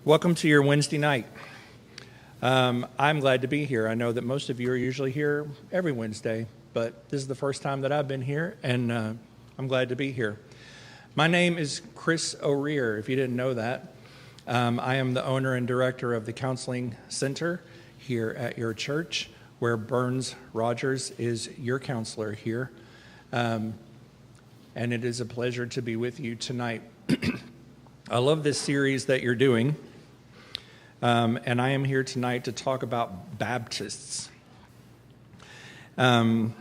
Welcome to your Wednesday night. I'm glad to be here. I know that most of you are usually here every Wednesday, but this is the first time that I've been here, and I'm glad to be here. My name is Chris O'Rear, if you didn't know that. I am the owner and director of the Counseling Center here at your church, where Burns Rogers is your counselor here. And it is a pleasure to be with you tonight. I love this series that you're doing. And I am here tonight to talk about Baptists. So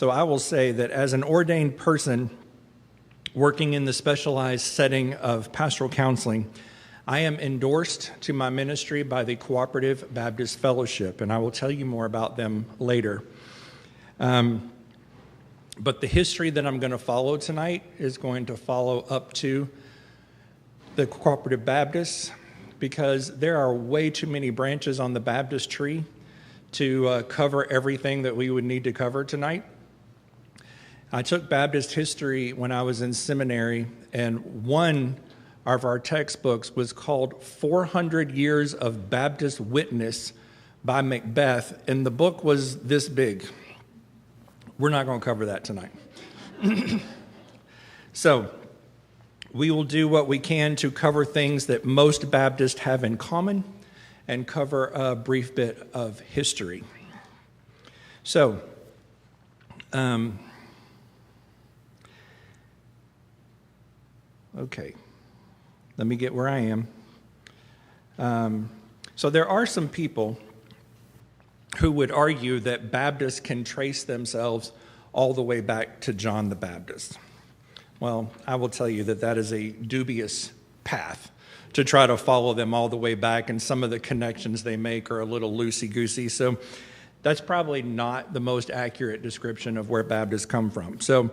I will say that as an ordained person working in the specialized setting of pastoral counseling, I am endorsed to my ministry by the Cooperative Baptist Fellowship, and I will tell you more about them later. But the history that I'm going to follow tonight is going to follow up to the Cooperative Baptists, because there are way too many branches on the Baptist tree to cover everything that we would need to cover tonight. I took Baptist history when I was in seminary, and one of our textbooks was called 400 Years of Baptist Witness by Macbeth, and the book was this big. We're not going to cover that tonight. So, we will do what we can to cover things that most Baptists have in common and cover a brief bit of history. So, okay, let me get where I am. So there are some people who would argue that Baptists can trace themselves all the way back to John the Baptist. Well, I will tell you that that is a dubious path to try to follow them all the way back, and some of the connections they make are a little loosey-goosey. So that's probably not the most accurate description of where Baptists come from. So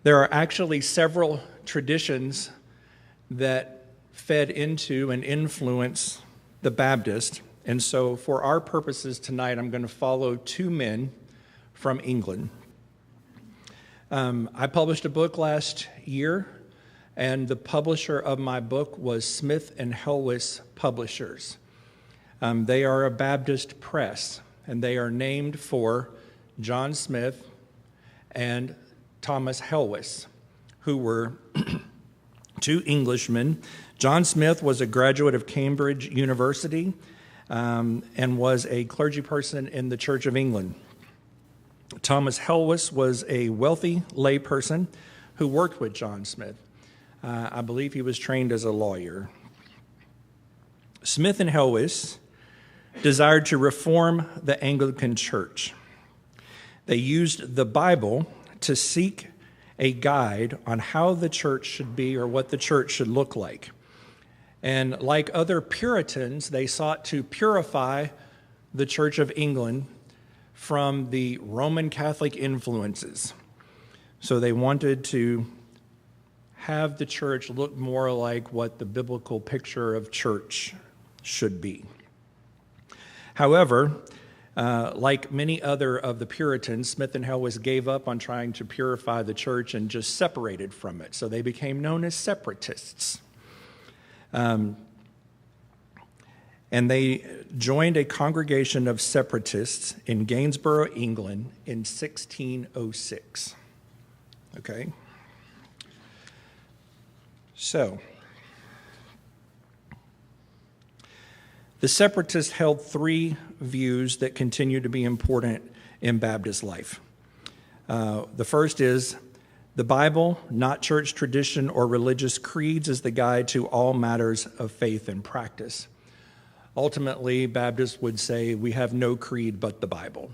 there are actually several traditions that fed into and influence the Baptist. And so for our purposes tonight, I'm going to follow two men from England. I published a book last year, and the publisher of my book was Smith and Helwis Publishers. They are a Baptist press, and they are named for John Smith and Thomas Helwis, who were two Englishmen. John Smith was a graduate of Cambridge University and was a clergy person in the Church of England. Thomas Helwis was a wealthy layperson who worked with John Smith. I believe he was trained as a lawyer. Smith and Helwis desired to reform the Anglican Church. They used the Bible to seek a guide on how the church should be or what the church should look like. And like other Puritans, they sought to purify the Church of England from the Roman Catholic influences. So they wanted to have the church look more like what the biblical picture of church should be. However, like many other of the Puritans, Smith and Helwis gave up on trying to purify the church and just separated from it. So they became known as separatists. And they joined a congregation of separatists in Gainsborough, England in 1606. Okay? So, the separatists held three views that continue to be important in Baptist life. The first is the Bible, not church tradition or religious creeds, is the guide to all matters of faith and practice. Ultimately, Baptists would say we have no creed but the Bible,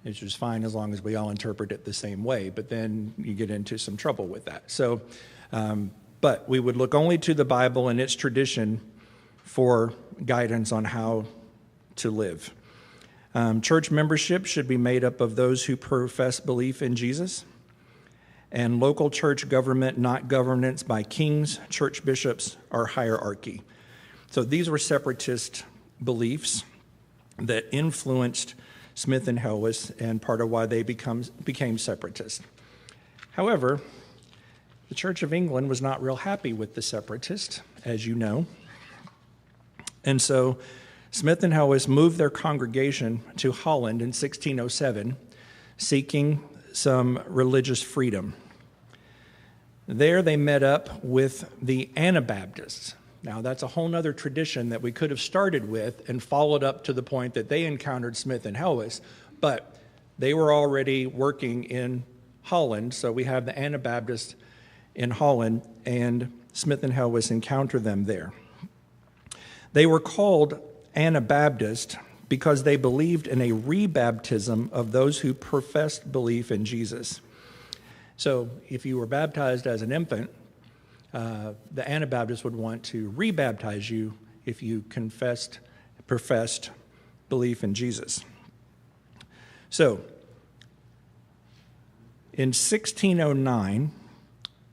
which is fine as long as we all interpret it the same way, but then you get into some trouble with that. So, but we would look only to the Bible and its tradition for guidance on how to live. Church membership should be made up of those who profess belief in Jesus, and local church government, not governance by kings, church bishops, or hierarchy. So these were separatist beliefs that influenced Smith and Helwis and part of why they became separatists. However, The Church of England was not real happy with the separatists, as you know. And so Smith and Helwys moved their congregation to Holland in 1607, seeking some religious freedom. There they met up with the Anabaptists. Now, that's a whole other tradition that we could have started with and followed up to the point that they encountered Smith and Helwys, but they were already working in Holland, so we have the Anabaptists in Holland, and Smith and Helwys encounter them there. They were called Anabaptist because they believed in a rebaptism of those who professed belief in Jesus. So if you were baptized as an infant, the Anabaptists would want to rebaptize you if you professed belief in Jesus. So in 1609,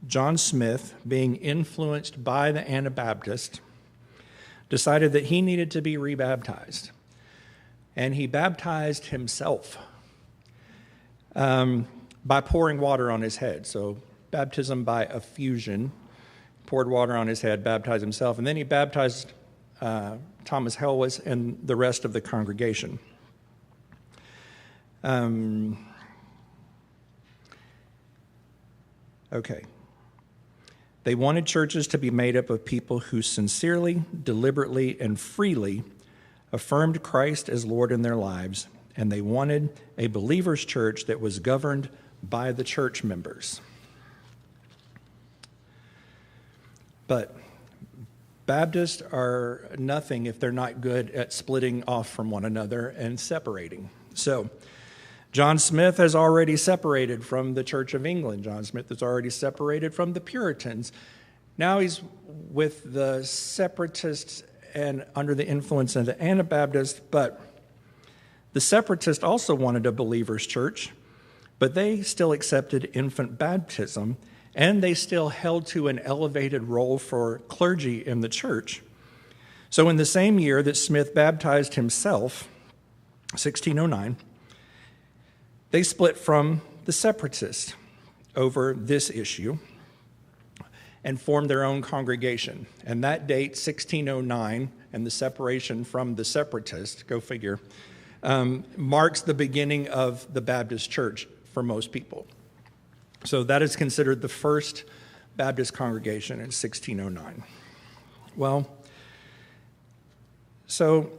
John Smith, being influenced by the Anabaptists, decided that he needed to be rebaptized. And he baptized himself by pouring water on his head. So baptism by effusion, poured water on his head, baptized himself. And then he baptized Thomas Helwys and the rest of the congregation. Okay. They wanted churches to be made up of people who sincerely, deliberately, and freely affirmed Christ as Lord in their lives, and they wanted a believers' church that was governed by the church members. But Baptists are nothing if they're not good at splitting off from one another and separating. So John Smith has already separated from the Church of England. John Smith has already separated from the Puritans. Now he's with the separatists and under the influence of the Anabaptists, but the separatists also wanted a believer's church, but they still accepted infant baptism, and they still held to an elevated role for clergy in the church. So in the same year that Smith baptized himself, 1609, they split from the separatists over this issue and formed their own congregation. And that date, 1609, and the separation from the separatists, go figure, marks the beginning of the Baptist church for most people. So that is considered the first Baptist congregation in 1609. Well, so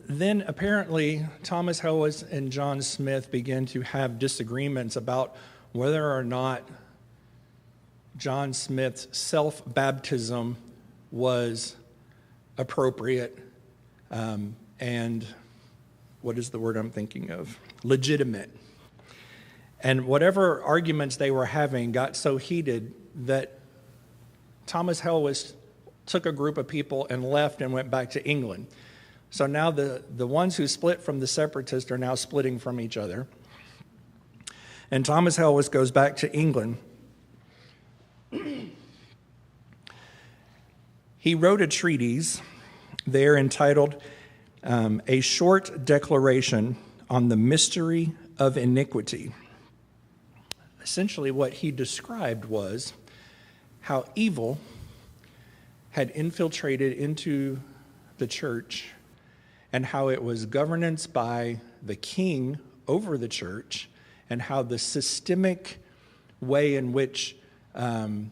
then apparently Thomas Helwys and John Smith began to have disagreements about whether or not John Smith's self-baptism was appropriate and what is the word I'm thinking of? Legitimate. And whatever arguments they were having got so heated that Thomas Helwys took a group of people and left and went back to England. So now the ones who split from the separatists are now splitting from each other. And Thomas Helwys goes back to England. He wrote a treatise there entitled A Short Declaration on the Mystery of Iniquity. Essentially what he described was how evil had infiltrated into the church and how it was governance by the king over the church, and how the systemic way in which the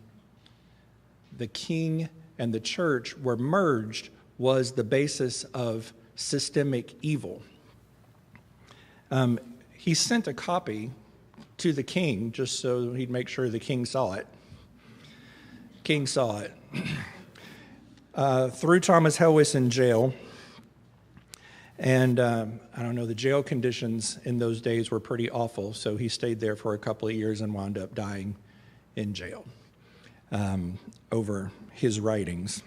king and the church were merged was the basis of systemic evil. He sent a copy to the king just so he'd make sure the king saw it. King saw it. Threw Thomas Helwys in jail. And I don't know, the jail conditions in those days were pretty awful, so he stayed there for a couple of years and wound up dying in jail over his writings.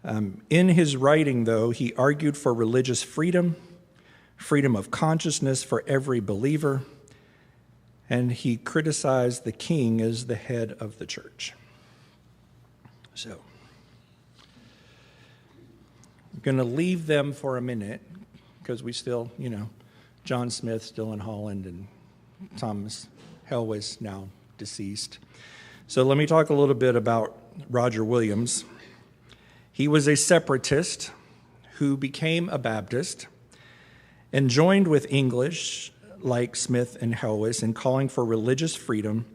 In his writing, though, he argued for religious freedom, freedom of consciousness for every believer, and he criticized the king as the head of the church. So I'm going to leave them for a minute because we still, John Smith still in Holland and Thomas Helwis, now deceased. So let me talk a little bit about Roger Williams. He was a separatist who became a Baptist and joined with English, like Smith and Helwis, in calling for religious freedom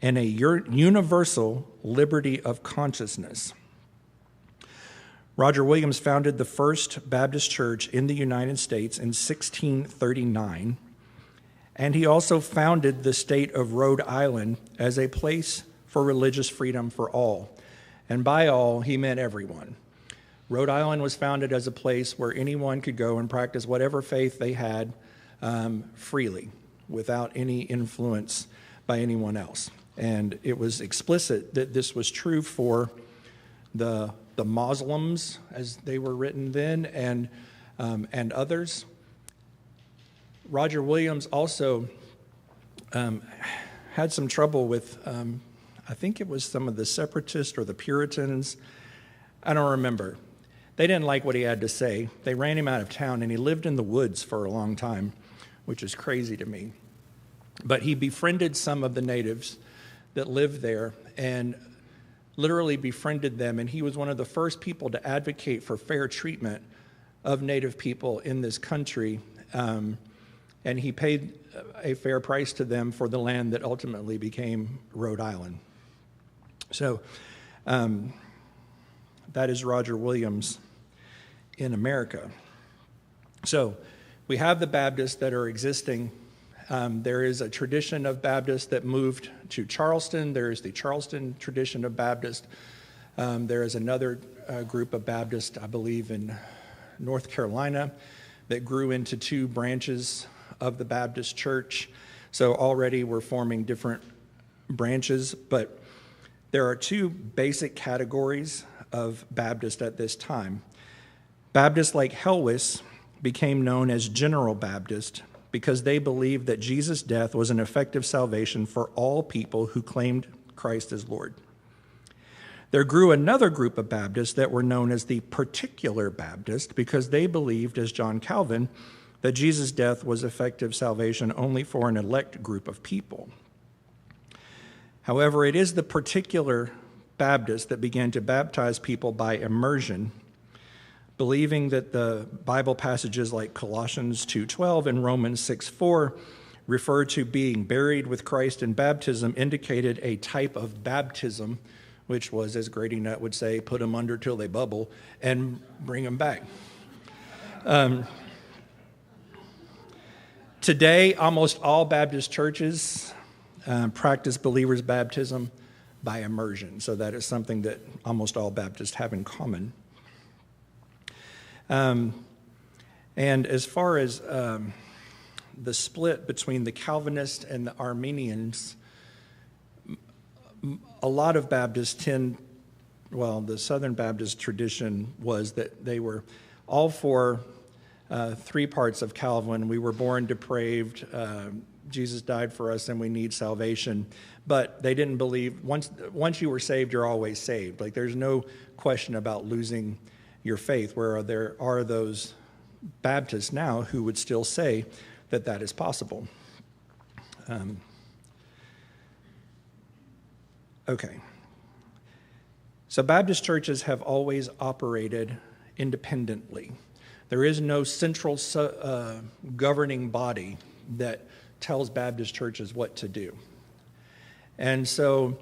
and a universal liberty of consciousness. Roger Williams founded the first Baptist church in the United States in 1639, and he also founded the state of Rhode Island as a place for religious freedom for all. And by all, he meant everyone. Rhode Island was founded as a place where anyone could go and practice whatever faith they had freely, without any influence by anyone else. And it was explicit that this was true for the Muslims, as they were written then, and others. Roger Williams also had some trouble with, I think it was some of the separatists or the Puritans. I don't remember. They didn't like what he had to say. They ran him out of town, and he lived in the woods for a long time, which is crazy to me. But he befriended some of the natives that lived there and literally befriended them, and he was one of the first people to advocate for fair treatment of Native people in this country, and he paid a fair price to them for the land that ultimately became Rhode Island. So that is Roger Williams in America. So we have the Baptists that are existing. There is a tradition of Baptists that moved to Charleston. There is the Charleston tradition of Baptist. There is another group of Baptists, I believe, in North Carolina that grew into two branches of the Baptist church. So already we're forming different branches, but there are two basic categories of Baptist at this time. Baptists like Helwis became known as General Baptist because they believed that Jesus' death was an effective salvation for all people who claimed Christ as Lord. There grew another group of Baptists that were known as the Particular Baptist because they believed, as John Calvin, that Jesus' death was effective salvation only for an elect group of people. However, it is the Particular Baptist that began to baptize people by immersion, believing that the Bible passages like Colossians 2:12 and Romans 6:4 refer to being buried with Christ in baptism indicated a type of baptism, which was, as Grady Nutt would say, put them under till they bubble and bring them back. Today, almost all Baptist churches practice believers' baptism by immersion, so that is something that almost all Baptists have in common. And as far as the split between the Calvinists and the Arminians, a lot of Baptists the Southern Baptist tradition was that they were all for three parts of Calvin. We were born depraved, Jesus died for us, and we need salvation. But they didn't believe, once you were saved, you're always saved. Like, there's no question about losing your faith, where there are those Baptists now who would still say that that is possible. Okay. So Baptist churches have always operated independently. There is no central governing body that tells Baptist churches what to do. And so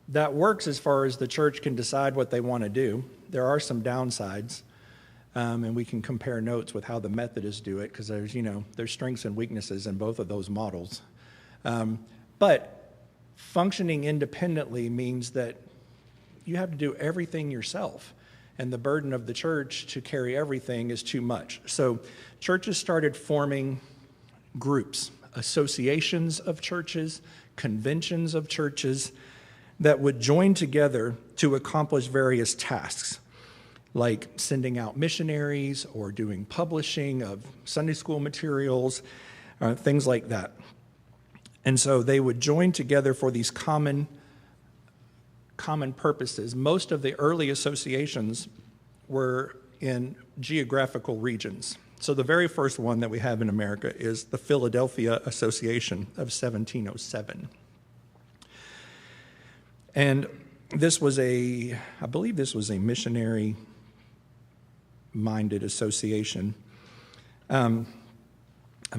that works as far as the church can decide what they want to do. There are some downsides, and we can compare notes with how the Methodists do it, because there's strengths and weaknesses in both of those models. But functioning independently means that you have to do everything yourself, and the burden of the church to carry everything is too much. So churches started forming groups, associations of churches, conventions of churches that would join together to accomplish various tasks, like sending out missionaries or doing publishing of Sunday school materials, things like that. And so they would join together for these common purposes. Most of the early associations were in geographical regions. So the very first one that we have in America is the Philadelphia Association of 1707. And this was I believe this was a missionary-minded association. I'm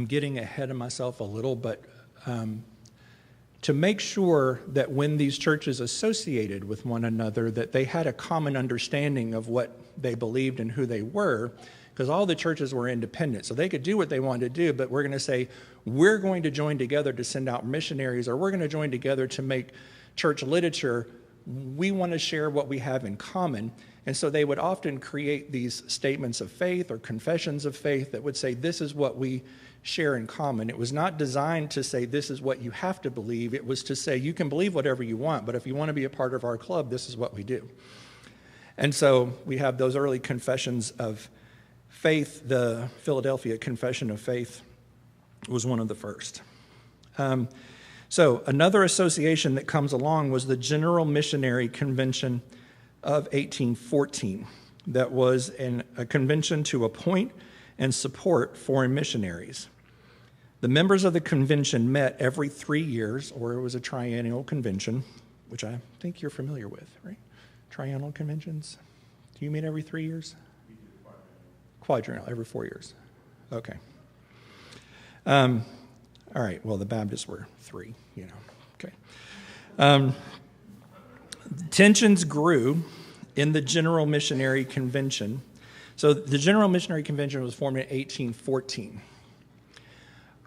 getting ahead of myself a little, but to make sure that when these churches associated with one another, that they had a common understanding of what they believed and who they were, because all the churches were independent. So they could do what they wanted to do, but we're going to say, we're going to join together to send out missionaries, or we're going to join together to make church literature. We want to share what we have in common. And so they would often create these statements of faith or confessions of faith that would say, this is what we share in common. It was not designed to say, this is what you have to believe. It was to say, you can believe whatever you want, but if you want to be a part of our club, this is what we do. And so we have those early confessions of faith. The Philadelphia Confession of Faith was one of the first. So another association that comes along was the General Missionary Convention of 1814. That was a convention to appoint and support foreign missionaries. The members of the convention met every 3 years, or it was a triennial convention, which I think you're familiar with, right? Triennial conventions? Do you meet every 3 years? We do quadrennial, every 4 years. Okay. All right, well, the Baptists were 3, Okay. Tensions grew in the General Missionary Convention. So the General Missionary Convention was formed in 1814.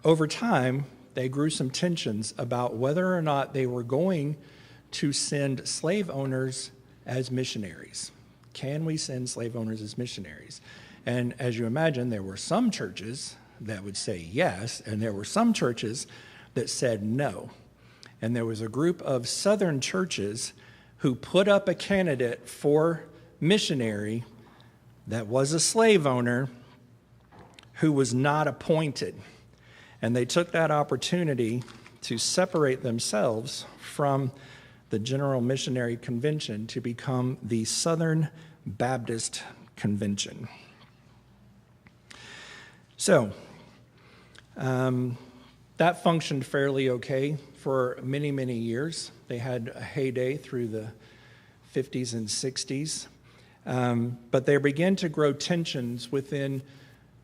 Over time, they grew some tensions about whether or not they were going to send slave owners as missionaries. Can we send slave owners as missionaries? And as you imagine, there were some churches that would say yes, and there were some churches that said no. And there was a group of southern churches who put up a candidate for missionary that was a slave owner who was not appointed. And they took that opportunity to separate themselves from the General Missionary Convention to become the Southern Baptist Convention. So, that functioned fairly okay for many, many years. They had a heyday through the 50s and 60s. But there began to grow tensions within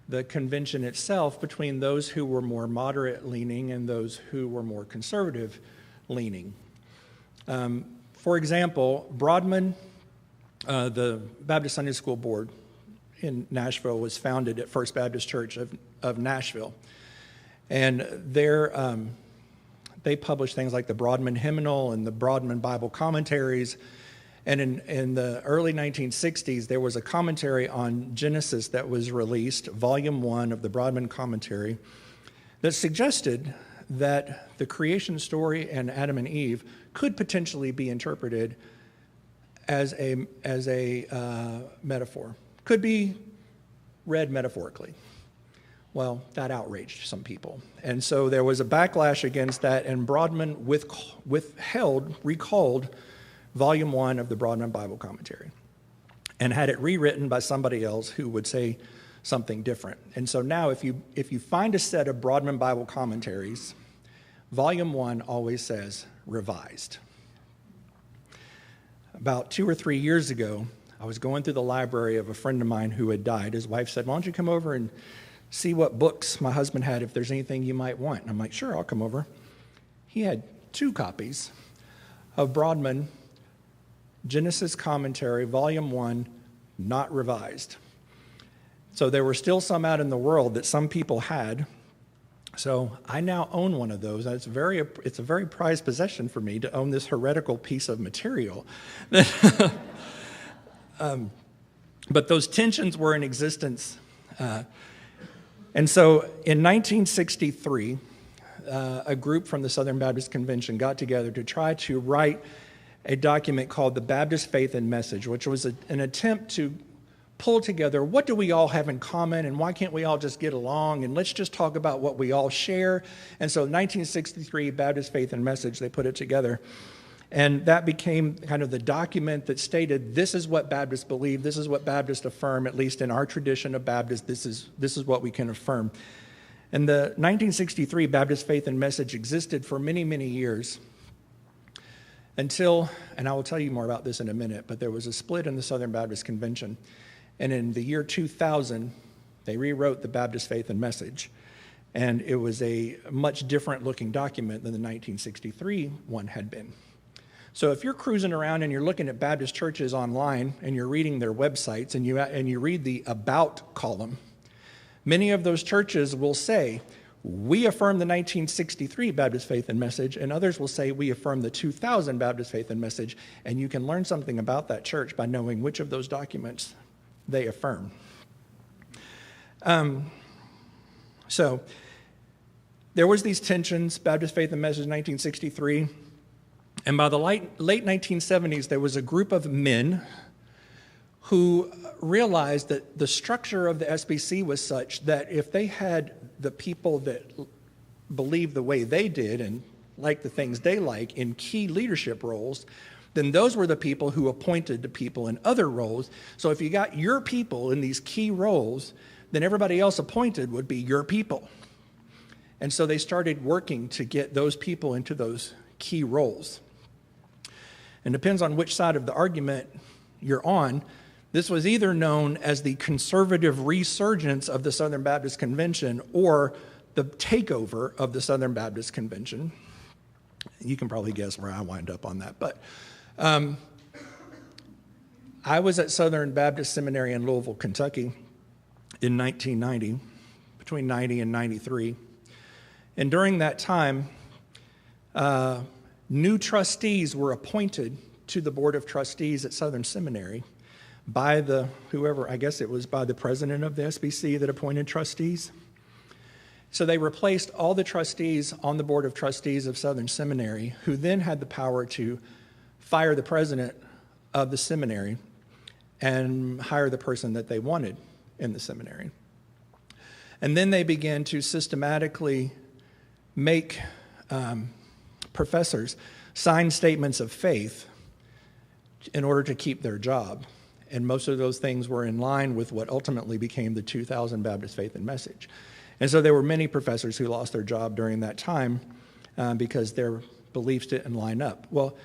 the convention itself between those who were more moderate-leaning and those who were more conservative-leaning. For example, Broadman, the Baptist Sunday School Board in Nashville, was founded at First Baptist Church of Nashville. And they published things like the Broadman Hymnal and the Broadman Bible Commentaries. And in the early 1960s, there was a commentary on Genesis that was released, Volume 1 of the Broadman Commentary, that suggested that the creation story and Adam and Eve could potentially be interpreted as a metaphor, could be read metaphorically. Well, that outraged some people. And so there was a backlash against that, and Broadman recalled Volume 1 of the Broadman Bible Commentary and had it rewritten by somebody else who would say something different. And so now if you find a set of Broadman Bible commentaries, Volume 1 always says revised. About 2 or 3 years ago, I was going through the library of a friend of mine who had died. His wife said, "Why don't you come over and see what books my husband had, if there's anything you might want?" And I'm like, "Sure, I'll come over." He had 2 copies of Broadman Genesis Commentary, Volume 1, not revised. So there were still some out in the world that some people had. So I now own one of those. It's a very prized possession for me to own this heretical piece of material. But those tensions were in existence. And so in 1963, a group from the Southern Baptist Convention got together to try to write a document called the Baptist Faith and Message, which was an attempt to pull together what do we all have in common and why can't we all just get along and let's just talk about what we all share. And so in 1963, Baptist Faith and Message, they put it together. And that became kind of the document that stated, this is what Baptists believe, this is what Baptists affirm, at least in our tradition of Baptists, this is what we can affirm. And the 1963 Baptist Faith and Message existed for many, many years until, and I will tell you more about this in a minute, but there was a split in the Southern Baptist Convention. And in the year 2000, they rewrote the Baptist Faith and Message. And it was a much different looking document than the 1963 one had been. So if you're cruising around and you're looking at Baptist churches online and you're reading their websites and you read the About column, many of those churches will say, we affirm the 1963 Baptist Faith and Message, and others will say we affirm the 2000 Baptist Faith and Message, and you can learn something about that church by knowing which of those documents they affirm. So there was these tensions, Baptist Faith and Message 1963, and by the late 1970s, there was a group of men who realized that the structure of the SBC was such that if they had the people that believed the way they did and liked the things they like in key leadership roles, then those were the people who appointed the people in other roles. So if you got your people in these key roles, then everybody else appointed would be your people. And so they started working to get those people into those key roles. And depends on which side of the argument you're on. This was either known as the conservative resurgence of the Southern Baptist Convention or the takeover of the Southern Baptist Convention. You can probably guess where I wind up on that. But I was at Southern Baptist Seminary in Louisville, Kentucky in 1990, between 90 and 93. And during that time, new trustees were appointed to the Board of Trustees at Southern Seminary by the president of the SBC that appointed trustees. So they replaced all the trustees on the Board of Trustees of Southern Seminary, who then had the power to fire the president of the seminary and hire the person that they wanted in the seminary. And then they began to systematically make professors sign statements of faith in order to keep their job. And most of those things were in line with what ultimately became the 2000 Baptist Faith and Message. And so there were many professors who lost their job during that time because their beliefs didn't line up. Well,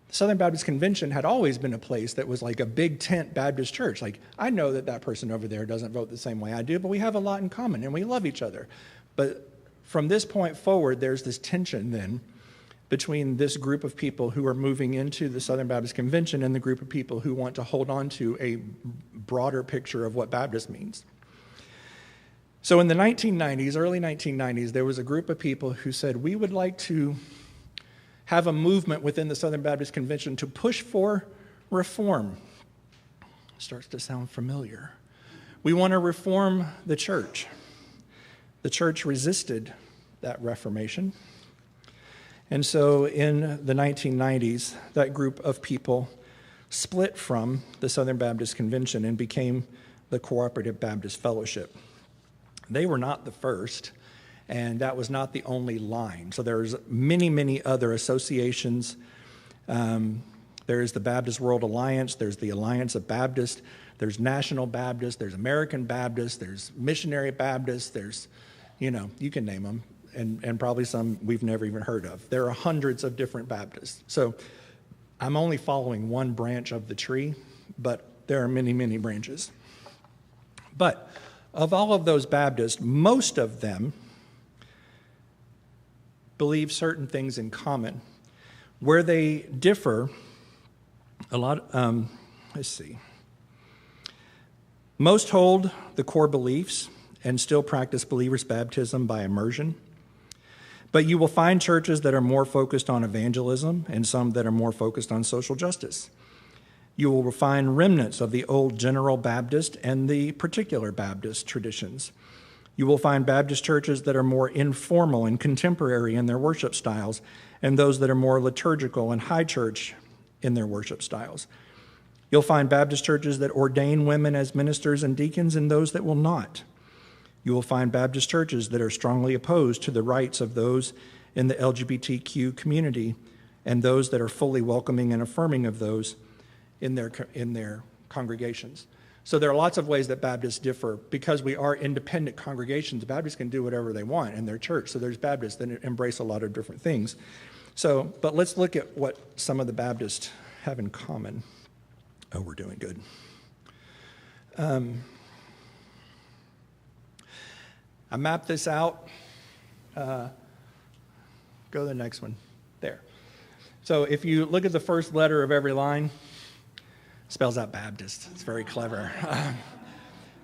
the Southern Baptist Convention had always been a place that was like a big tent Baptist church. Like, I know that person over there doesn't vote the same way I do, but we have a lot in common and we love each other. But from this point forward, there's this tension then between this group of people who are moving into the Southern Baptist Convention and the group of people who want to hold on to a broader picture of what Baptist means. So in the 1990s, early 1990s, there was a group of people who said, we would like to have a movement within the Southern Baptist Convention to push for reform. Starts to sound familiar. We want to reform the church. The church resisted that reformation. And so in the 1990s, that group of people split from the Southern Baptist Convention and became the Cooperative Baptist Fellowship. They were not the first, and that was not the only line. So there's many, many other associations. There is the Baptist World Alliance, there's the Alliance of Baptists, there's National Baptist, there's American Baptist, there's Missionary Baptist, there's, you can name them. And probably some we've never even heard of. There are hundreds of different Baptists. So I'm only following one branch of the tree, but there are many, many branches. But of all of those Baptists, most of them believe certain things in common. Where they differ, most hold the core beliefs and still practice believers' baptism by immersion. But you will find churches that are more focused on evangelism and some that are more focused on social justice. You will find remnants of the old General Baptist and the particular Baptist traditions. You will find Baptist churches that are more informal and contemporary in their worship styles, and those that are more liturgical and high church in their worship styles. You'll find Baptist churches that ordain women as ministers and deacons and those that will not. You will find Baptist churches that are strongly opposed to the rights of those in the LGBTQ community and those that are fully welcoming and affirming of those in their congregations. So there are lots of ways that Baptists differ. Because we are independent congregations, Baptists can do whatever they want in their church. So there's Baptists that embrace a lot of different things. But let's look at what some of the Baptists have in common. Oh, we're doing good. I mapped this out. Go to the next one. There. So if you look at the first letter of every line, it spells out Baptist. It's very clever.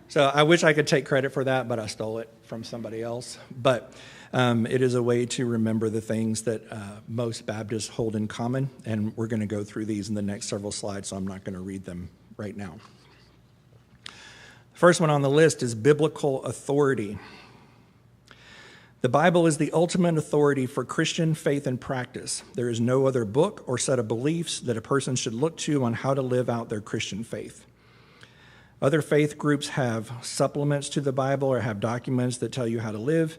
So I wish I could take credit for that, but I stole it from somebody else. But it is a way to remember the things that most Baptists hold in common, and we're going to go through these in the next several slides, so I'm not going to read them right now. The first one on the list is biblical authority. The Bible is the ultimate authority for Christian faith and practice. There is no other book or set of beliefs that a person should look to on how to live out their Christian faith. Other faith groups have supplements to the Bible or have documents that tell you how to live,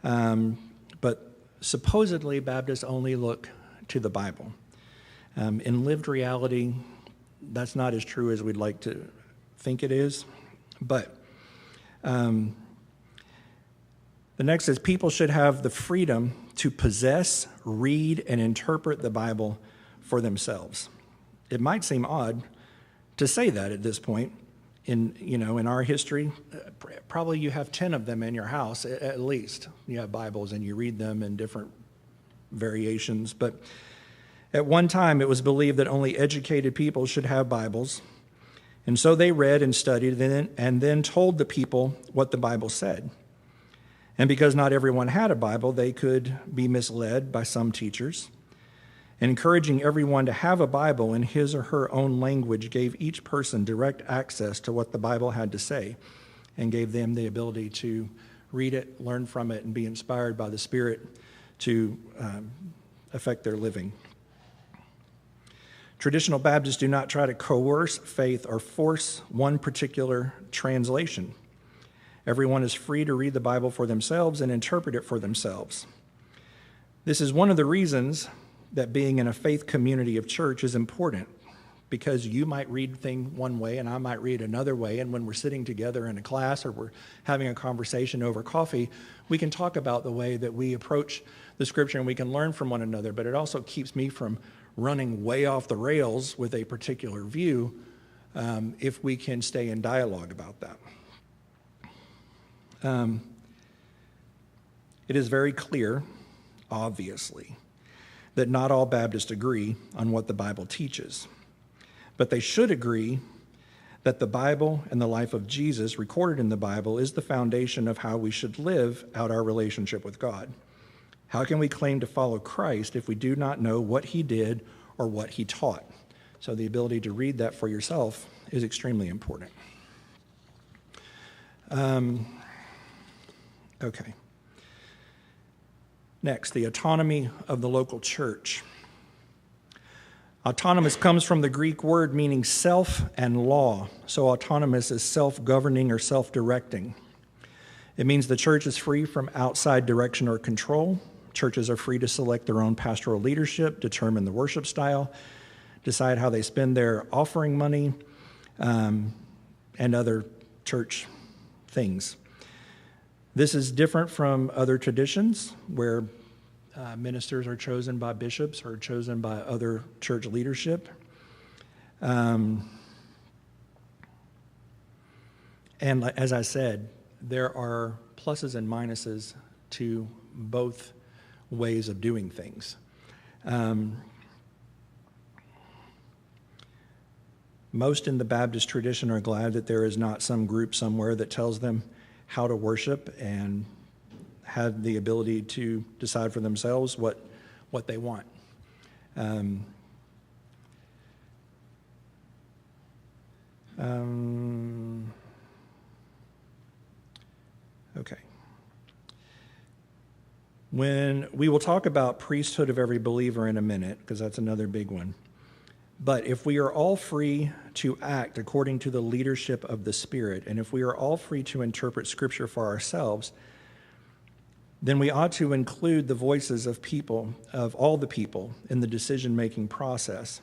but supposedly Baptists only look to the Bible. In lived reality, that's not as true as we'd like to think it is, but the next is people should have the freedom to possess, read, and interpret the Bible for themselves. It might seem odd to say that at this point. In our history, probably you have 10 of them in your house at least. You have Bibles and you read them in different variations. But at one time, it was believed that only educated people should have Bibles. And so they read and studied and then told the people what the Bible said. And because not everyone had a Bible, they could be misled by some teachers. Encouraging everyone to have a Bible in his or her own language gave each person direct access to what the Bible had to say and gave them the ability to read it, learn from it, and be inspired by the Spirit to affect their living. Traditional Baptists do not try to coerce faith or force one particular translation. Everyone is free to read the Bible for themselves and interpret it for themselves. This is one of the reasons that being in a faith community of church is important, because you might read things one way and I might read another way, and when we're sitting together in a class or we're having a conversation over coffee, we can talk about the way that we approach the Scripture and we can learn from one another, but it also keeps me from running way off the rails with a particular view if we can stay in dialogue about that. It is very clear, obviously, that not all Baptists agree on what the Bible teaches, but they should agree that the Bible and the life of Jesus recorded in the Bible is the foundation of how we should live out our relationship with God. How can we claim to follow Christ if we do not know what he did or what he taught? So the ability to read that for yourself is extremely important. Okay. Next, the autonomy of the local church. Autonomous comes from the Greek word meaning self and law. So autonomous is self-governing or self-directing. It means the church is free from outside direction or control. Churches are free to select their own pastoral leadership, determine the worship style, decide how they spend their offering money, and other church things. This is different from other traditions where ministers are chosen by bishops or chosen by other church leadership. And as I said, there are pluses and minuses to both ways of doing things. Most in the Baptist tradition are glad that there is not some group somewhere that tells them how to worship and have the ability to decide for themselves what they want. Okay. When we will talk about priesthood of every believer in a minute, because that's another big one. But if we are all free to act according to the leadership of the Spirit, and if we are all free to interpret Scripture for ourselves, then we ought to include the voices of people, of all the people, in the decision-making process.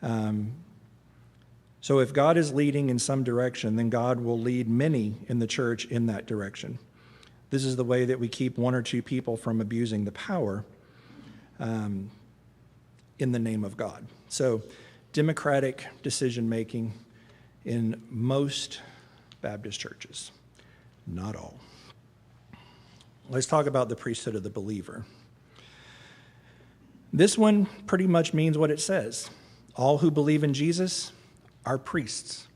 So if God is leading in some direction, then God will lead many in the church in that direction. This is the way that we keep one or two people from abusing the power in the name of God. So democratic decision-making in most Baptist churches, not all. Let's talk about the priesthood of the believer. This one pretty much means what it says. All who believe in Jesus are priests.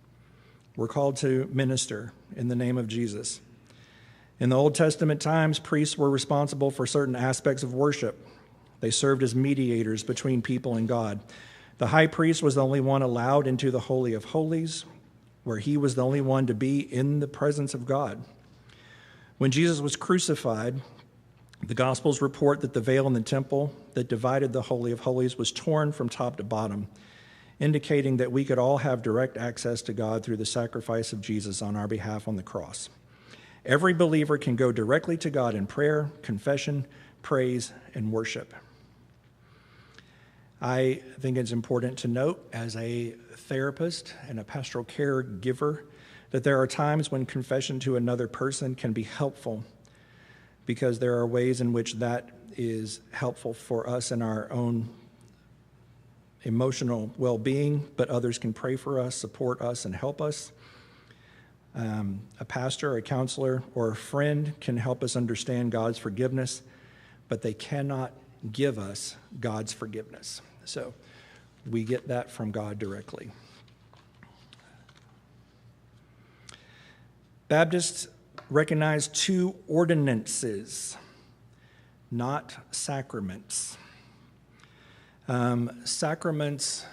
We're called to minister in the name of Jesus. In the Old Testament times, priests were responsible for certain aspects of worship. They served as mediators between people and God. The high priest was the only one allowed into the Holy of Holies, where he was the only one to be in the presence of God. When Jesus was crucified, the Gospels report that the veil in the temple that divided the Holy of Holies was torn from top to bottom, indicating that we could all have direct access to God through the sacrifice of Jesus on our behalf on the cross. Every believer can go directly to God in prayer, confession, praise, and worship. I think it's important to note, as a therapist and a pastoral caregiver, that there are times when confession to another person can be helpful, because there are ways in which that is helpful for us in our own emotional well-being, but others can pray for us, support us, and help us. A pastor, a counselor, or a friend can help us understand God's forgiveness, but they cannot give us God's forgiveness. So we get that from God directly. Baptists recognize two ordinances, not sacraments. Sacraments,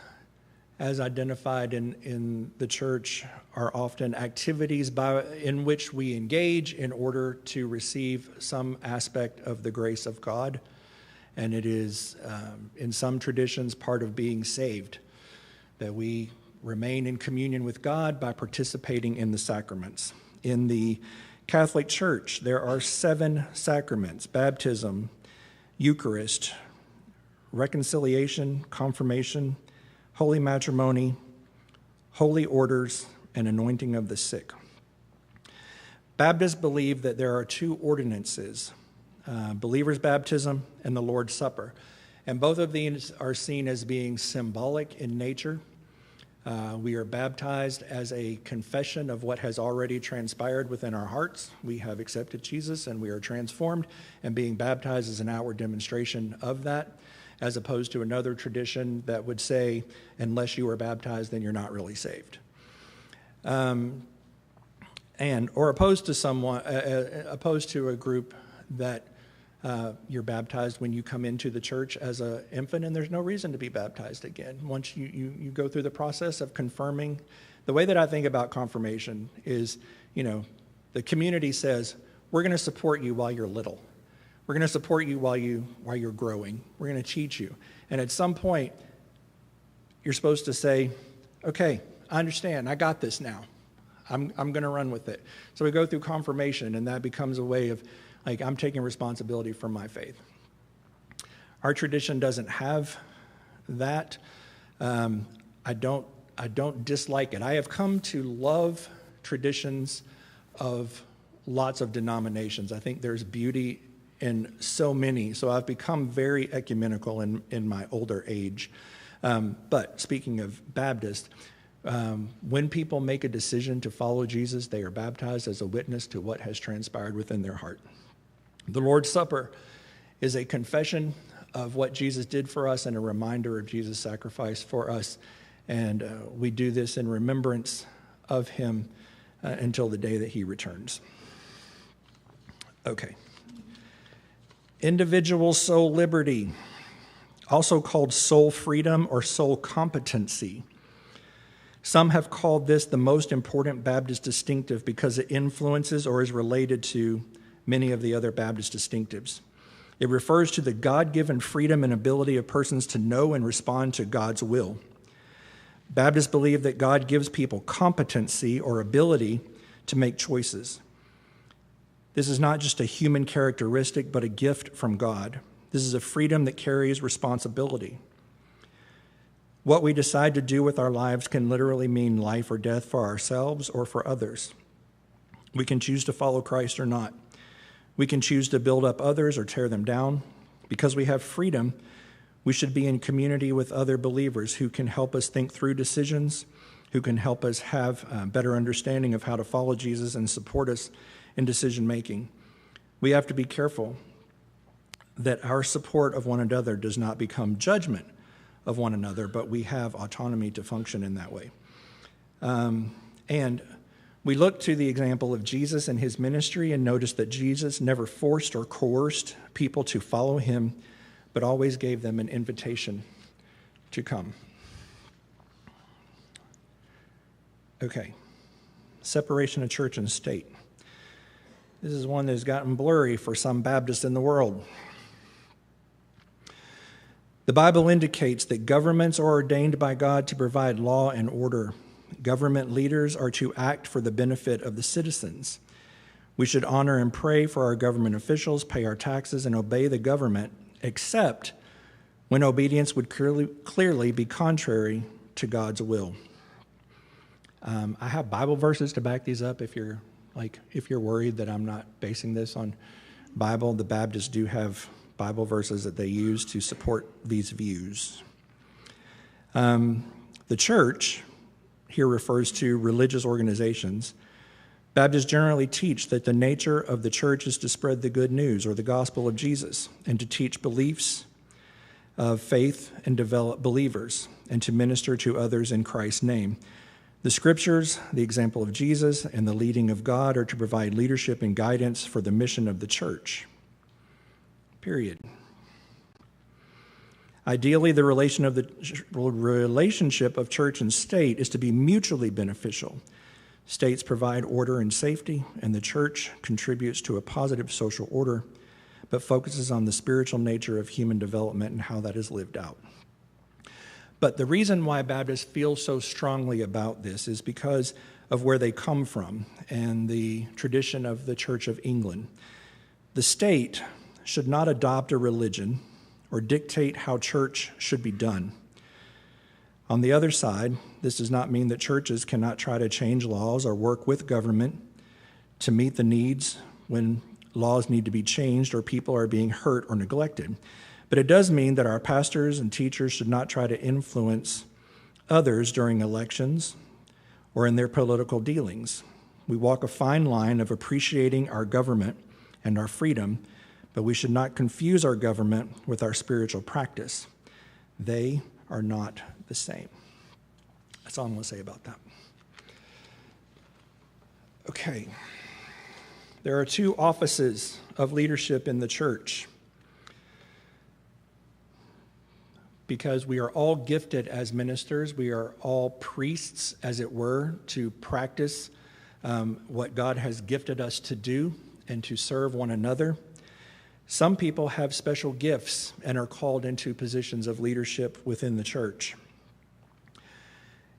as identified in the church, are often activities in which we engage in order to receive some aspect of the grace of God. And it is, in some traditions, part of being saved, that we remain in communion with God by participating in the sacraments. In the Catholic Church, there are 7 sacraments: baptism, Eucharist, reconciliation, confirmation, holy matrimony, holy orders, and anointing of the sick. Baptists believe that there are 2 ordinances, believer's baptism and the Lord's Supper. And both of these are seen as being symbolic in nature. We are baptized as a confession of what has already transpired within our hearts. We have accepted Jesus and we are transformed, and being baptized is an outward demonstration of that, as opposed to another tradition that would say, unless you are baptized, then you're not really saved. Or opposed to a group that you're baptized when you come into the church as an infant, and there's no reason to be baptized again. Once you go through the process of confirming, the way that I think about confirmation is, the community says, we're going to support you while you're little. We're going to support you while you're growing. We're going to teach you. And at some point, you're supposed to say, okay, I understand. I got this now. I'm going to run with it. So we go through confirmation, and that becomes a way of, I'm taking responsibility for my faith. Our tradition doesn't have that. I don't dislike it. I have come to love traditions of lots of denominations. I think there's beauty in so many. So I've become very ecumenical in my older age. But speaking of Baptist, when people make a decision to follow Jesus, they are baptized as a witness to what has transpired within their heart. The Lord's Supper is a confession of what Jesus did for us and a reminder of Jesus' sacrifice for us. And we do this in remembrance of him until the day that he returns. Okay. Individual soul liberty, also called soul freedom or soul competency. Some have called this the most important Baptist distinctive because it influences or is related to many of the other Baptist distinctives. It refers to the God-given freedom and ability of persons to know and respond to God's will. Baptists believe that God gives people competency or ability to make choices. This is not just a human characteristic, but a gift from God. This is a freedom that carries responsibility. What we decide to do with our lives can literally mean life or death for ourselves or for others. We can choose to follow Christ or not. We can choose to build up others or tear them down. Because we have freedom, we should be in community with other believers who can help us think through decisions, who can help us have a better understanding of how to follow Jesus and support us in decision making. We have to be careful that our support of one another does not become judgment of one another, but we have autonomy to function in that way. And we look to the example of Jesus and his ministry and notice that Jesus never forced or coerced people to follow him, but always gave them an invitation to come. Okay, separation of church and state. This is one that has gotten blurry for some Baptists in the world. The Bible indicates that governments are ordained by God to provide law and order. Government leaders are to act for the benefit of the citizens. We should honor and pray for our government officials, pay our taxes, and obey the government, except when obedience would clearly be contrary to God's will. I have Bible verses to back these up if you're worried that I'm not basing this on Bible. The Baptists do have Bible verses that they use to support these views. The church here refers to religious organizations. Baptists generally teach that the nature of the church is to spread the good news or the gospel of Jesus and to teach beliefs of faith and develop believers and to minister to others in Christ's name. The scriptures, the example of Jesus, and the leading of God are to provide leadership and guidance for the mission of the church. Period. Ideally, the relationship of church and state is to be mutually beneficial. States provide order and safety, and the church contributes to a positive social order, but focuses on the spiritual nature of human development and how that is lived out. But the reason why Baptists feel so strongly about this is because of where they come from and the tradition of the Church of England. The state should not adopt a religion or dictate how church should be done. On the other side, this does not mean that churches cannot try to change laws or work with government to meet the needs when laws need to be changed or people are being hurt or neglected. But it does mean that our pastors and teachers should not try to influence others during elections or in their political dealings. We walk a fine line of appreciating our government and our freedom, but we should not confuse our government with our spiritual practice. They are not the same. That's all I'm going to say about that. Okay. There are two offices of leadership in the church. Because we are all gifted as ministers, we are all priests, as it were, to practice what God has gifted us to do and to serve one another. Some people have special gifts and are called into positions of leadership within the church.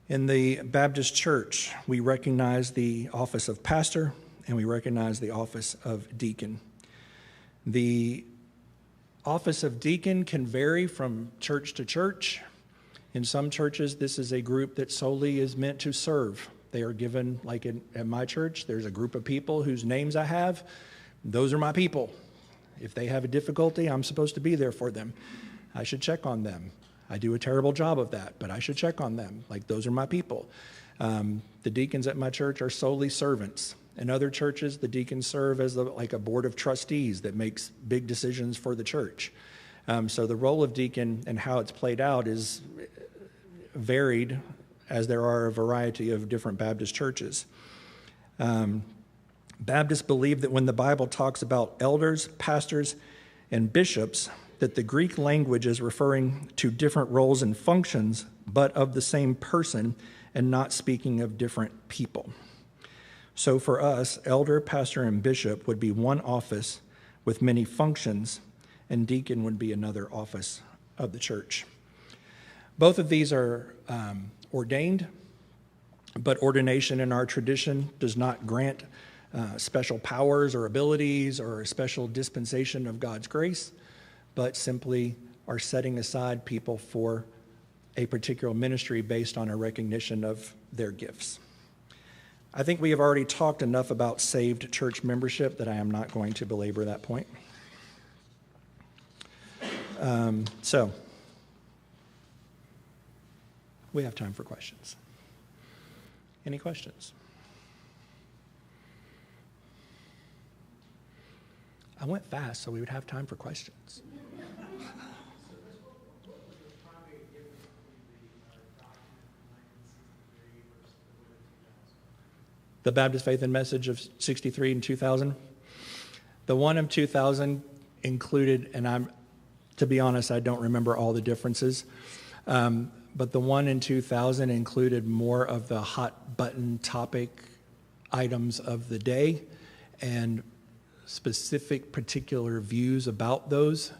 In the Baptist church, we recognize the office of pastor and we recognize the office of deacon. The office of deacon can vary from church to church. In some churches, this is a group that solely is meant to serve. They are given, like at my church, there's a group of people whose names I have. Those are my people. If they have a difficulty, I'm supposed to be there for them. I should check on them. I do a terrible job of that, but I should check on them. Like, those are my people. The deacons at my church are solely servants. In other churches, the deacons serve as like a board of trustees that makes big decisions for the church. So the role of deacon and how it's played out is varied, as there are a variety of different Baptist churches. Baptists believe that when the Bible talks about elders, pastors, and bishops, that the Greek language is referring to different roles and functions, but of the same person, and not speaking of different people. So for us, elder, pastor, and bishop would be one office with many functions, and deacon would be another office of the church. Both of these are ordained, but ordination in our tradition does not grant special powers or abilities or a special dispensation of God's grace, but simply are setting aside people for a particular ministry based on a recognition of their gifts. I think we have already talked enough about saved church membership that I am not going to belabor that point. So, we have time for questions. Any questions? I went fast so we would have time for questions. The Baptist Faith and Message of 63 and 2000. The one of 2000 included, and to be honest, I don't remember all the differences, but the one in 2000 included more of the hot button topic items of the day and specific particular views about those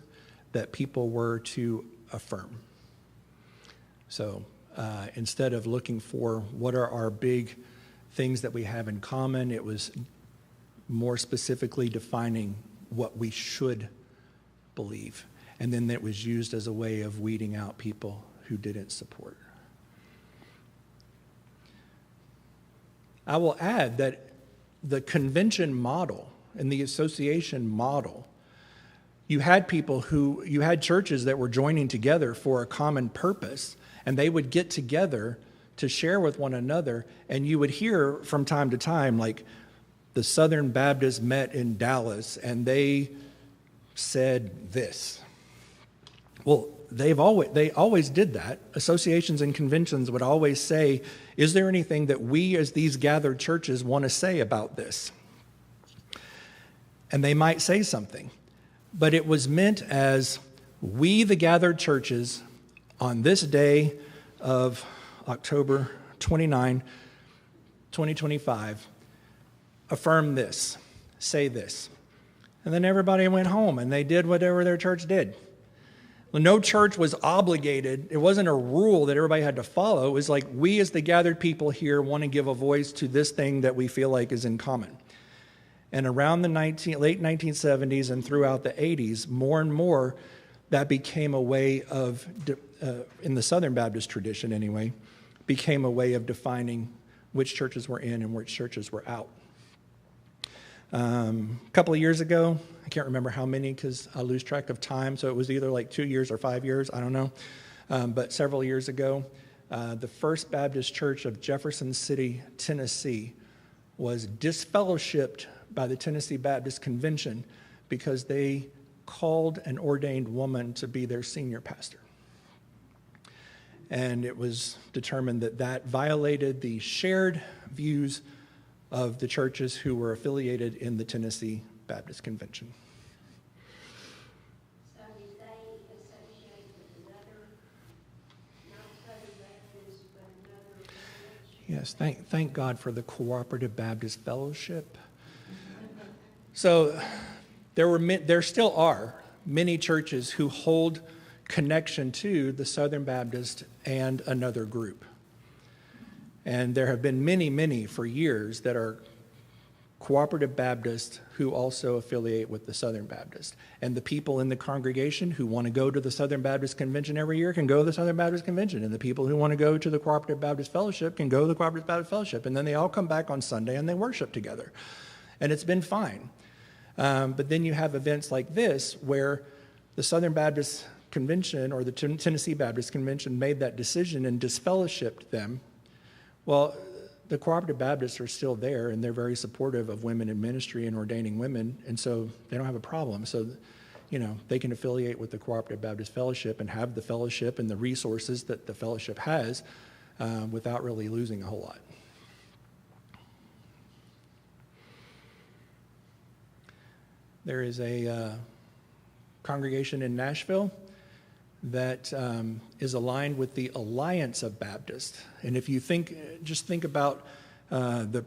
that people were to affirm. So instead of looking for what are our big things that we have in common, it was more specifically defining what we should believe. And then it was used as a way of weeding out people who didn't support. I will add that the convention model and the association model, you had churches that were joining together for a common purpose, and they would get together to share with one another, and you would hear from time to time, like the Southern Baptists met in Dallas, and they said this. Well, they always did that. Associations and conventions would always say, is there anything that we as these gathered churches want to say about this? And they might say something, but it was meant as we, the gathered churches, on this day of October 29, 2025, affirm this, say this. And then everybody went home and they did whatever their church did. Well, no church was obligated. It wasn't a rule that everybody had to follow. It was like we as the gathered people here want to give a voice to this thing that we feel like is in common. And around the late 1970s and throughout the 80s, more and more, that became a way of, in the Southern Baptist tradition anyway, became a way of defining which churches were in and which churches were out. A couple of years ago, I can't remember how many because I lose track of time, so it was either like 2 years or 5 years, I don't know. But several years ago, the First Baptist Church of Jefferson City, Tennessee, was disfellowshipped by the Tennessee Baptist Convention because they called an ordained woman to be their senior pastor. And it was determined that that violated the shared views of the churches who were affiliated in the Tennessee Baptist Convention. So did they associate with another, not Southern Baptist, but another church? Yes, thank God for the Cooperative Baptist Fellowship. So there still are many churches who hold connection to the Southern Baptist and another group. And there have been many for years that are Cooperative Baptists who also affiliate with the Southern Baptist. And the people in the congregation who want to go to the Southern Baptist Convention every year can go to the Southern Baptist Convention. And the people who want to go to the Cooperative Baptist Fellowship can go to the Cooperative Baptist Fellowship. And then they all come back on Sunday and they worship together. And it's been fine. But then you have events like this where the Southern Baptist Convention or the Tennessee Baptist Convention made that decision and disfellowshipped them. Well, the Cooperative Baptists are still there, and they're very supportive of women in ministry and ordaining women, and so they don't have a problem. So, they can affiliate with the Cooperative Baptist Fellowship and have the fellowship and the resources that the fellowship has without really losing a whole lot. There is a congregation in Nashville that is aligned with the Alliance of Baptists. And if you just think about the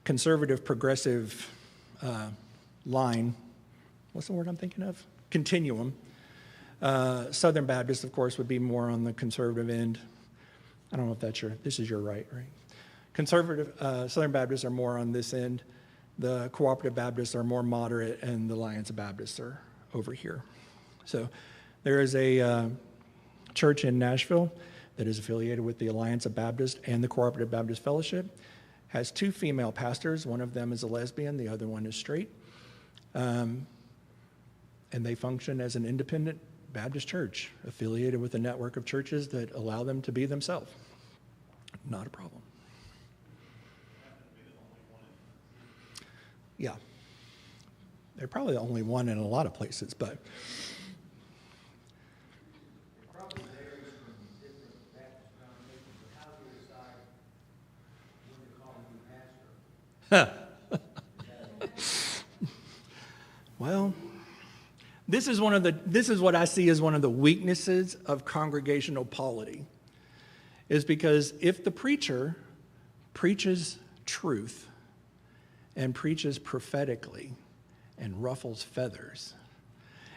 conservative progressive line, what's the word I'm thinking of? Continuum. Southern Baptists, of course, would be more on the conservative end. I don't know if this is your right? Conservative Southern Baptists are more on this end. The Cooperative Baptists are more moderate, and the Alliance of Baptists are over here. So there is a church in Nashville that is affiliated with the Alliance of Baptists and the Cooperative Baptist Fellowship. Has 2 female pastors. One of them is a lesbian. The other one is straight. And they function as an independent Baptist church affiliated with a network of churches that allow them to be themselves. Not a problem. Yeah. They're probably the only one in a lot of places, but. It probably varies from different Baptist denominations, but how do you decide when to call a new pastor? Well, this is what I see as one of the weaknesses of congregational polity, is because if the preacher preaches truth and preaches prophetically and ruffles feathers,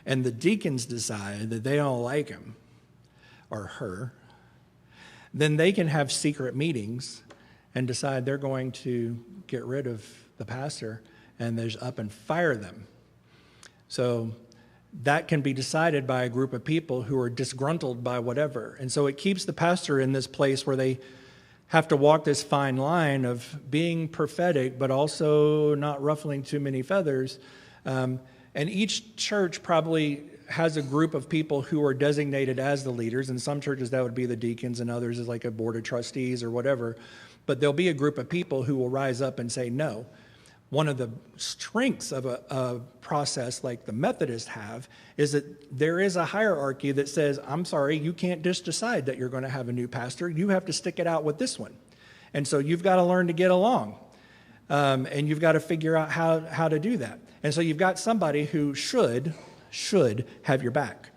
and the deacons decide that they don't like him or her, then they can have secret meetings and decide they're going to get rid of the pastor and they just up and fire them. So that can be decided by a group of people who are disgruntled by whatever. And so it keeps the pastor in this place where they have to walk this fine line of being prophetic, but also not ruffling too many feathers. And each church probably has a group of people who are designated as the leaders. In some churches, that would be the deacons, and others is like a board of trustees or whatever. But there'll be a group of people who will rise up and say no. One of the strengths of a process like the Methodists have is that there is a hierarchy that says, I'm sorry, you can't just decide that you're going to have a new pastor. You have to stick it out with this one. And so you've got to learn to get along. And you've got to figure out how to do that. And so you've got somebody who should have your back.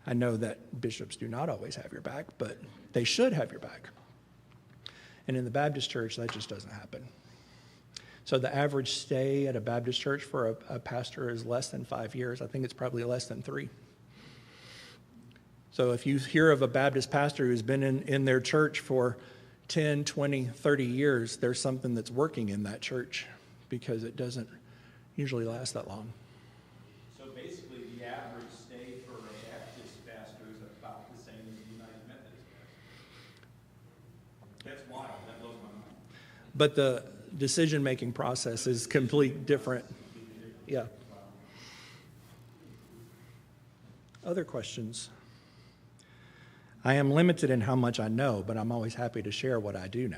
I know that bishops do not always have your back, but they should have your back. And in the Baptist church, that just doesn't happen. So the average stay at a Baptist church for a pastor is less than 5 years. I think it's probably less than 3. So if you hear of a Baptist pastor who's been in their church for 10, 20, 30 years, there's something that's working in that church, because it doesn't usually last that long. So basically, the average stay for a Baptist pastor is about the same as the United Methodist pastor. That's wild. That blows my mind. But the decision-making process is completely different. Yeah. Other questions? I am limited in how much I know, but I'm always happy to share what I do know.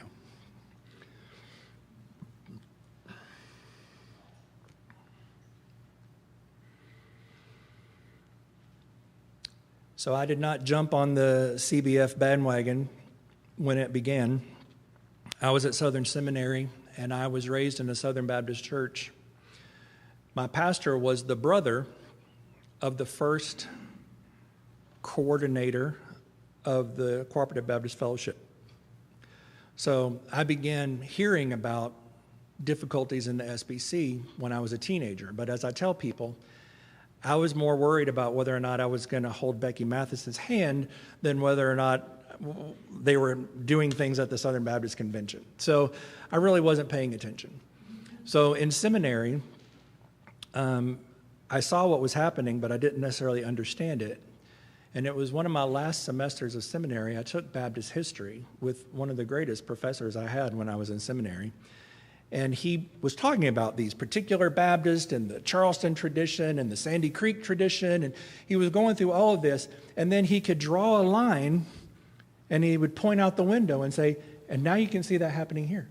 So I did not jump on the CBF bandwagon when it began. I was at Southern Seminary, and I was raised in a Southern Baptist church. My pastor was the brother of the first coordinator of the Cooperative Baptist Fellowship. So I began hearing about difficulties in the SBC when I was a teenager. But as I tell people, I was more worried about whether or not I was going to hold Becky Mathison's hand than whether or not they were doing things at the Southern Baptist Convention. So I really wasn't paying attention. So in seminary, I saw what was happening, but I didn't necessarily understand it. And it was one of my last semesters of seminary. I took Baptist history with one of the greatest professors I had when I was in seminary. And he was talking about these particular Baptists and the Charleston tradition and the Sandy Creek tradition. And he was going through all of this. And then he could draw a line and he would point out the window and say, and now you can see that happening here.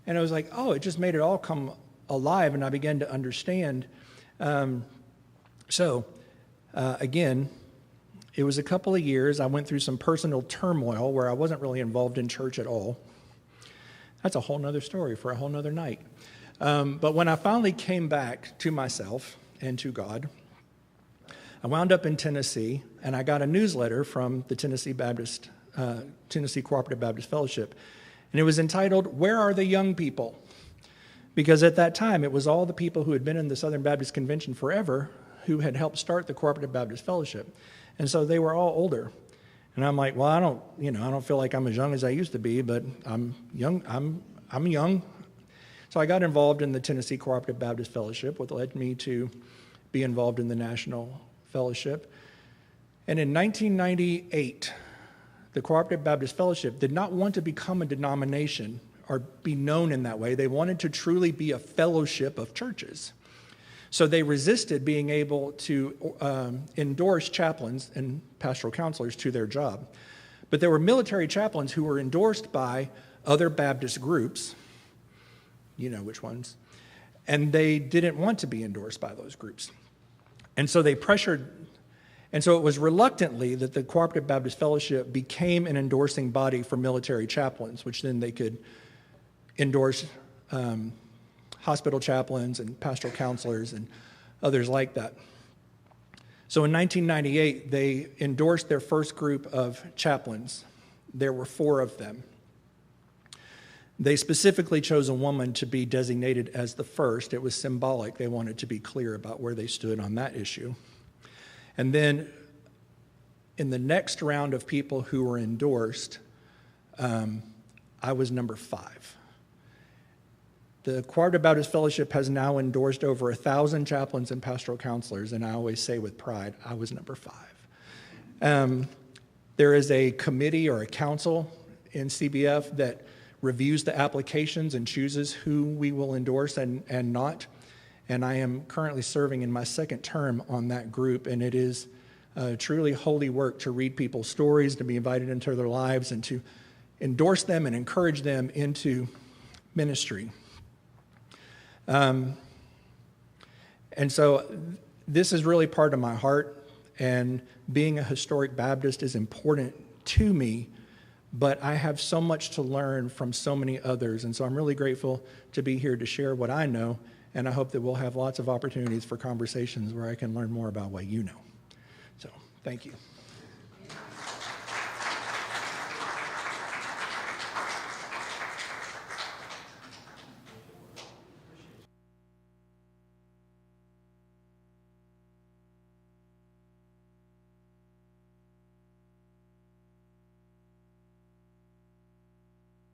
And I was like, oh, it just made it all come alive. And I began to understand. Again, it was a couple of years. I went through some personal turmoil where I wasn't really involved in church at all. That's a whole nother story for a whole nother night. But when I finally came back to myself and to God, I wound up in Tennessee, and I got a newsletter from the Tennessee Cooperative Baptist Fellowship, and it was entitled, "Where Are the Young People?" Because at that time, it was all the people who had been in the Southern Baptist Convention forever who had helped start the Cooperative Baptist Fellowship. And so they were all older. And I'm like, well, I don't feel like I'm as young as I used to be, but I'm young. I'm young. So I got involved in the Tennessee Cooperative Baptist Fellowship, what led me to be involved in the National Fellowship. And in 1998, the Cooperative Baptist Fellowship did not want to become a denomination or be known in that way. They wanted to truly be a fellowship of churches. So they resisted being able to endorse chaplains and pastoral counselors to their job. But there were military chaplains who were endorsed by other Baptist groups, you know which ones, and they didn't want to be endorsed by those groups. And so they pressured, and so it was reluctantly that the Cooperative Baptist Fellowship became an endorsing body for military chaplains, which then they could endorse hospital chaplains and pastoral counselors and others like that. So in 1998, they endorsed their first group of chaplains. There were 4 of them. They specifically chose a woman to be designated as the first. It was symbolic. They wanted to be clear about where they stood on that issue. And then in the next round of people who were endorsed, I was number 5. The Cooperative Baptist Fellowship has now endorsed over 1,000 chaplains and pastoral counselors, and I always say with pride, I was number 5. There is a committee or a council in CBF that reviews the applications and chooses who we will endorse and not. And I am currently serving in my 2nd term on that group, and it is truly holy work to read people's stories, to be invited into their lives, and to endorse them and encourage them into ministry. And so this is really part of my heart, and being a historic Baptist is important to me, but I have so much to learn from so many others, and so I'm really grateful to be here to share what I know, and I hope that we'll have lots of opportunities for conversations where I can learn more about what you know. So, thank you.